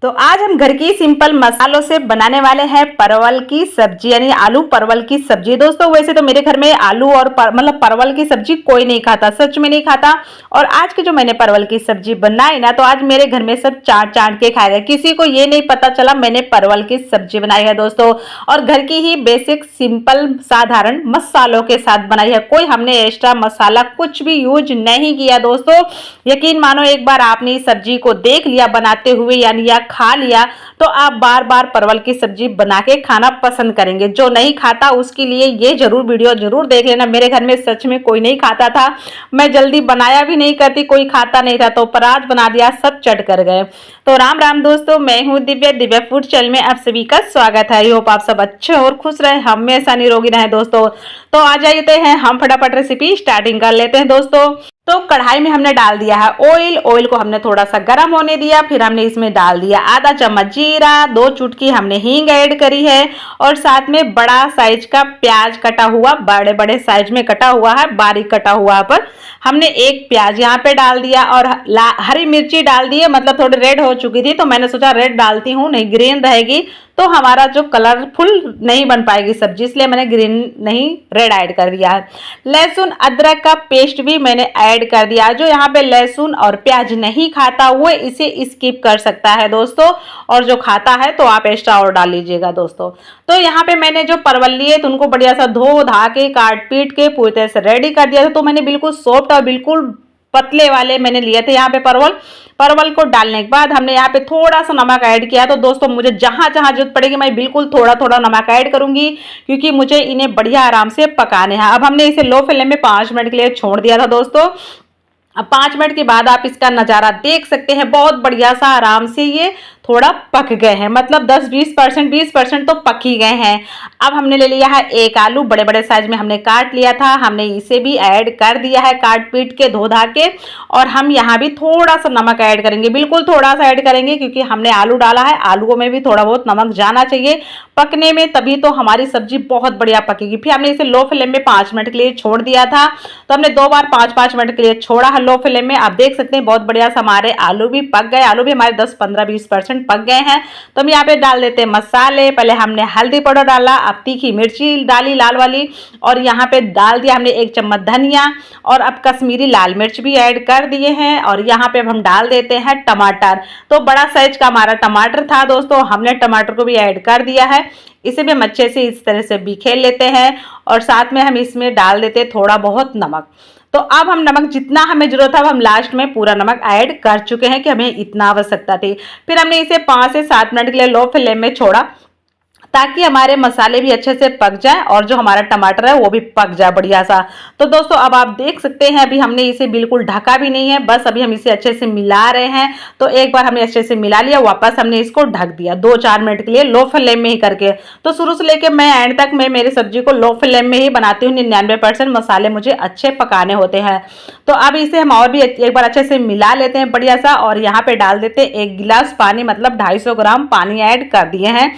तो आज हम घर की सिंपल मसालों से बनाने वाले हैं परवल की सब्जी, यानी आलू परवल की सब्जी। दोस्तों वैसे तो मेरे घर में आलू और मतलब परवल की सब्जी कोई नहीं खाता, सच में नहीं खाता। और आज की जो मैंने परवल की सब्जी बनाई ना, तो आज मेरे घर में सब चाट चाट के खाएगा, किसी को ये नहीं पता चला मैंने परवल की सब्जी बनाई है दोस्तों। और घर की ही बेसिक सिंपल साधारण मसालों के साथ बनाई है, कोई हमने एक्स्ट्रा मसाला कुछ भी यूज नहीं किया दोस्तों। यकीन मानो एक बार आपने इस सब्जी को देख लिया बनाते हुए यानी या खा लिया तो आप बार बार परवल की सब्जी बना के खाना पसंद करेंगे। जो नहीं खाता उसके लिए ये जरूर वीडियो जरूर देख लेना। मेरे घर में सच में कोई नहीं खाता था, मैं जल्दी बनाया भी नहीं करती, कोई खाता नहीं था, तो परात बना दिया, सब चट कर गए। तो राम राम दोस्तों, मैं हूँ दिव्या, दिव्या फूड चैनल में आप सभी का स्वागत है। आई होप आप सब अच्छे और खुश रहे, हमेशा निरोगी रहे दोस्तों। तो आ जाते हैं हम फटाफट रेसिपी स्टार्टिंग कर लेते हैं दोस्तों। तो कढ़ाई में हमने डाल दिया है ऑयल, ऑयल को हमने थोड़ा सा गर्म होने दिया, फिर हमने इसमें डाल दिया आधा चम्मच जीरा, 2 चुटकी हमने हींग ऐड करी है, और साथ में बड़ा साइज का प्याज कटा हुआ, बड़े बड़े साइज में कटा हुआ है, बारीक कटा हुआ पर हमने एक प्याज यहाँ पे डाल दिया, और हरी मिर्ची डाल दी है, मतलब थोड़ी रेड हो चुकी थी तो मैंने सोचा रेड डालती हूँ, नहीं ग्रीन रहेगी तो हमारा जो कलरफुल नहीं बन पाएगी सब्जी, इसलिए मैंने ग्रीन नहीं रेड ऐड कर दिया है। लहसुन अदरक का पेस्ट भी मैंने ऐड कर दिया। जो यहाँ पे लहसुन और प्याज नहीं खाता वो इसे स्किप कर सकता है दोस्तों, और जो खाता है तो आप एक्स्ट्रा और डाल लीजिएगा दोस्तों। तो यहाँ पे मैंने जो परवल लिए तो उनको बढ़िया सा धो धा के काट पीट के पूरी तरह से रेडी कर दिया था। तो मैंने बिल्कुल सॉफ्ट और बिल्कुल पतले वाले मैंने लिए थे यहाँ पे परवल को डालने के बाद हमने यहाँ पे थोड़ा सा नमक ऐड किया। तो दोस्तों मुझे जहां जहां जरूरत पड़ेगी मैं बिल्कुल थोड़ा थोड़ा नमक ऐड करूंगी, क्योंकि मुझे इन्हें बढ़िया आराम से पकाने हैं। अब हमने इसे लो फ्लेम में 5 मिनट के लिए छोड़ दिया था दोस्तों। अब 5 मिनट के बाद आप इसका नज़ारा देख सकते हैं, बहुत बढ़िया सा आराम से ये थोड़ा पक गए हैं, मतलब 10-20% तो पक ही गए हैं। अब हमने ले लिया है एक आलू, बड़े बड़े साइज में हमने काट लिया था, हमने इसे भी ऐड कर दिया है काट पीट के धो धा के। और हम यहाँ भी थोड़ा सा नमक ऐड करेंगे, बिल्कुल थोड़ा सा ऐड करेंगे, क्योंकि हमने आलू डाला है, आलूओं में भी थोड़ा बहुत नमक जाना चाहिए पकने में, तभी तो हमारी सब्जी बहुत बढ़िया पकेगी। फिर हमने इसे लो फ्लेम में 5 मिनट के लिए छोड़ दिया था। तो हमने 2 बार 5-5 मिनट के लिए छोड़ा है लो फ्लेम में। आप देख सकते हैं बहुत बढ़िया से हमारे आलू भी पक गए, आलू भी हमारे 10-15-20% पक गए हैं। तो हम यहाँ पे डाल देते हैं मसाले। पहले हमने हल्दी पाउडर डाला, अब तीखी मिर्ची डाली लाल वाली, और यहाँ पे डाल दिया हमने 1 चम्मच धनिया, और अब कश्मीरी लाल मिर्च भी ऐड कर दिए हैं। और यहाँ पे अब हम डाल देते हैं टमाटर। तो बड़ा साइज का हमारा टमाटर था दोस्तों, हमने टमाटर को भी ऐड कर दिया है। इसे भी हम अच्छे से इस तरह से बिखेर लेते हैं, और साथ में हम इसमें डाल देते हैं थोड़ा बहुत नमक। तो अब हम नमक जितना हमें जरूरत है, अब हम लास्ट में पूरा नमक ऐड कर चुके हैं कि हमें इतना आवश्यकता थी। फिर हमने इसे 5 से 7 मिनट के लिए लो फ्लेम में छोड़ा, ताकि हमारे मसाले भी अच्छे से पक जाए और जो हमारा टमाटर है वो भी पक जाए बढ़िया सा। तो दोस्तों अब आप देख सकते हैं अभी हमने इसे बिल्कुल ढका भी नहीं है, बस अभी हम इसे अच्छे से मिला रहे हैं। तो एक बार हमने अच्छे से मिला लिया, वापस हमने इसको ढक दिया 2-4 मिनट के लिए लो फ्लेम में ही करके। तो शुरू से लेकर मैं एंड तक मैं मेरी सब्जी को लो फ्लेम में ही बनाती हूँ, 99% मसाले मुझे अच्छे पकाने होते हैं। तो अब इसे हम और भी एक बार अच्छे से मिला लेते हैं बढ़िया सा, और यहाँ पे डाल देते हैं 1 गिलास पानी, मतलब 250 ग्राम पानी ऐड कर दिए हैं,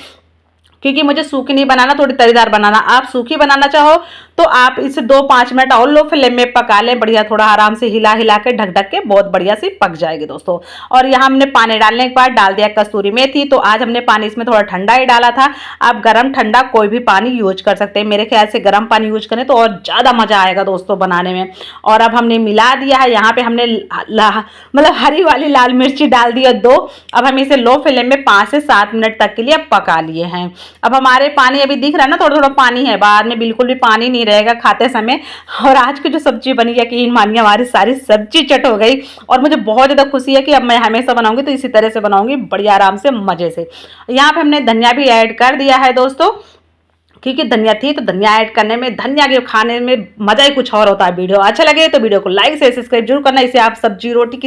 क्योंकि मुझे सूखी नहीं बनाना, थोड़ी तरीदार बनाना। आप सूखी बनाना चाहो तो आप इसे 2-5 मिनट और लो फ्लेम में पका लें बढ़िया, थोड़ा आराम से हिला हिला के ढक ढक के बहुत बढ़िया से पक जाएगी दोस्तों। और यहाँ हमने पानी डालने के बाद डाल दिया कसूरी मेथी। तो आज हमने पानी इसमें थोड़ा ठंडा ही डाला था, आप गर्म ठंडा कोई भी पानी यूज कर सकते हैं। मेरे ख्याल से गर्म पानी यूज करें तो और ज़्यादा मज़ा आएगा दोस्तों बनाने में। और अब हमने मिला दिया है, यहाँ पे हमने मतलब हरी वाली लाल मिर्ची डाल दी है 2। अब हम इसे लो फ्लेम में 5 से 7 मिनट तक के लिए पका लिए हैं। अब हमारे पानी अभी दिख रहा है ना, थोड़ा थोड़ा पानी है, बाद में बिल्कुल भी पानी नहीं रहेगा खाते समय। और आज की जो सब्जी बनी है कि मानिए हमारी सारी सब्जी चट हो गई, और मुझे बहुत ज़्यादा खुशी है कि अब मैं हमेशा बनाऊंगी तो इसी तरह से बनाऊंगी बढ़िया आराम से मज़े से। यहाँ पे हमने धनिया भी ऐड कर दिया है दोस्तों, क्योंकि धनिया थी तो धनिया ऐड करने में, धनिया के खाने में मज़ा ही कुछ और होता है। वीडियो अच्छा लगे तो वीडियो को लाइक से सब्सक्राइब जरूर करना। इसे आप सब्जी रोटी की